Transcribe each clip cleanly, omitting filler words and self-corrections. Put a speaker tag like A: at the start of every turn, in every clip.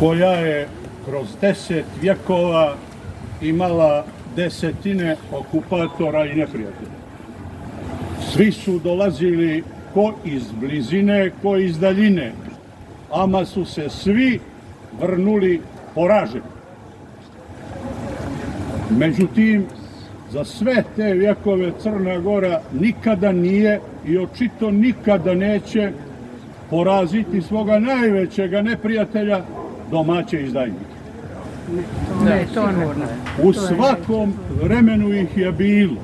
A: koja je kroz 10 vjekova imala desetine okupatora i neprijatelja. Svi su dolazili ko iz blizine, ko iz daljine, ama su se svi vrnuli poraženi. Međutim, za sve te vjekove Crna Gora nikada nije i očito nikada neće poraziti svoga najvećega neprijatelja, domaće izdajnike. U svakom vremenu ih je bilo.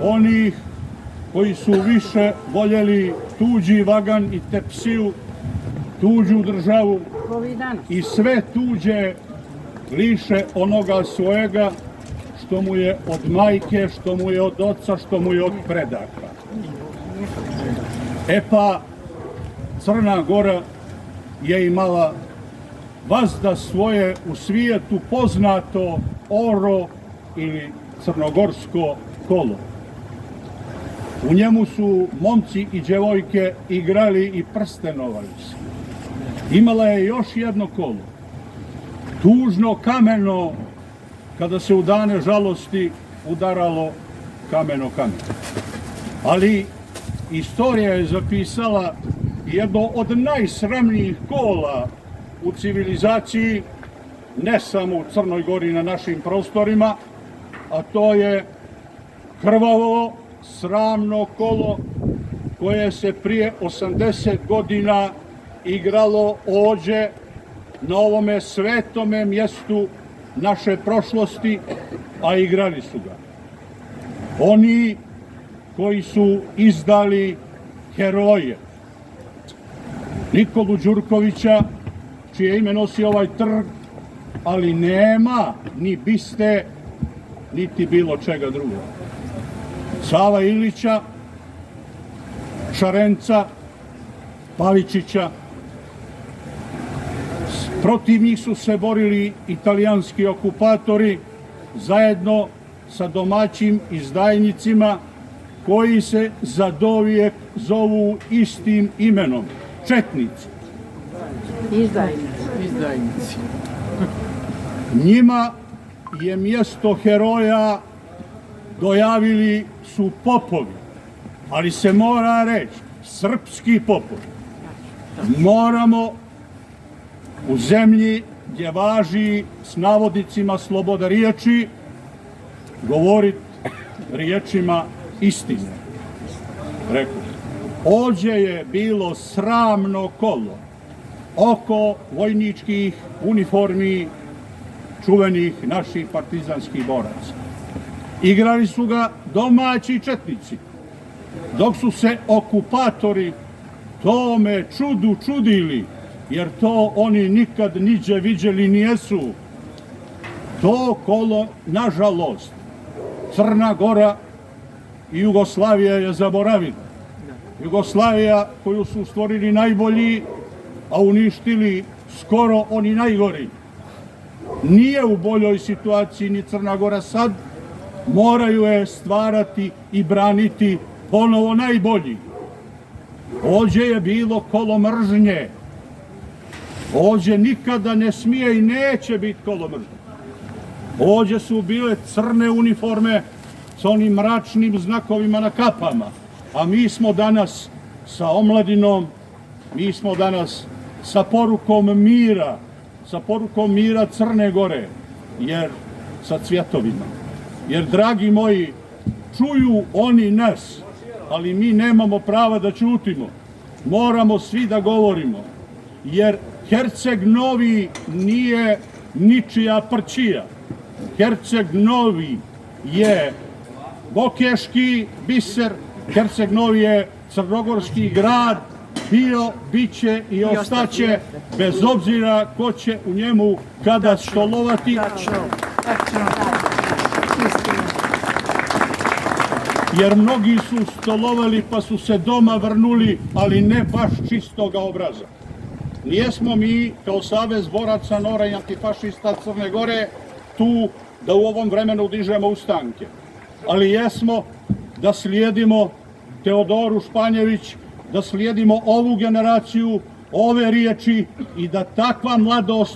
A: Onih koji su više voljeli tuđi vagan i tepsiju, tuđu državu i sve tuđe liše onoga svojega što mu je od majke, što mu je od oca, što mu je od predaka. E pa, Crna Gora je imala vazda svoje u svijetu poznato oro ili crnogorsko kolo. U njemu su momci i djevojke igrali i prstenovali se. Imala je još jedno kolo, tužno kameno, kada se u dane žalosti udaralo kameno kameno. Ali istorija je zapisala jedno od najsramnijih kola u civilizaciji, ne samo u Crnoj Gori na našim prostorima, a to je krvavo, sramno kolo koje se prije 80 godina igralo ovdje na ovome svetome mjestu naše prošlosti, a igrali su ga oni koji su izdali heroje. Nikolu Đurkovića, čije ime nosi ovaj trg, ali nema ni biste, niti bilo čega drugog. Sava Ilića, Šarenca, Pavičića. Protiv njih su se borili italijanski okupatori zajedno sa domaćim izdajnicima koji se zadovijek zovu istim imenom, četnici.
B: Izdajnici.
A: Njima je mjesto heroja dojavili su popovi, ali se mora reći srpski popovi. Moramo u zemlji gdje važi s navodnicima sloboda riječi govoriti riječima istine. Rekao, ovdje je bilo sramno kolo oko vojničkih uniformi čuvenih naših partizanskih boraca. Igrali su ga domaći četnici, dok su se okupatori tome čudu čudili, jer to oni nikad niđe viđeli nijesu. To kolo, nažalost, Crna Gora i Jugoslavija je zaboravila. Jugoslavija koju su stvorili najbolji, a uništili skoro oni najgori. Nije u boljoj situaciji ni Crna Gora sad, moraju je stvarati i braniti ponovo najbolji. Ovdje je bilo kolo mržnje. Ovdje nikada ne smije i neće biti kolo mržnje. Ovdje su bile crne uniforme sa onim mračnim znakovima na kapama, a mi smo danas sa omladinom, mi smo danas sa porukom mira Crne Gore, jer sa cvjetovima. Jer, dragi moji, čuju oni nas, ali mi nemamo prava da ćutimo. Moramo svi da govorimo, jer Herceg Novi nije ničija prčija. Herceg Novi je bokeški biser, Herceg Novi je crnogorski grad, bio, biće i ostaće, bez obzira ko će u njemu kada stolovati. Jer mnogi su stolovali pa su se doma vrnuli, ali ne baš čistoga obraza. Nijesmo mi kao Savez boraca NORA i antifašista Crne Gore tu da u ovom vremenu dižemo ustanke, ali jesmo da slijedimo Teodoru Španjević, da slijedimo ovu generaciju, ove riječi i da takva mladost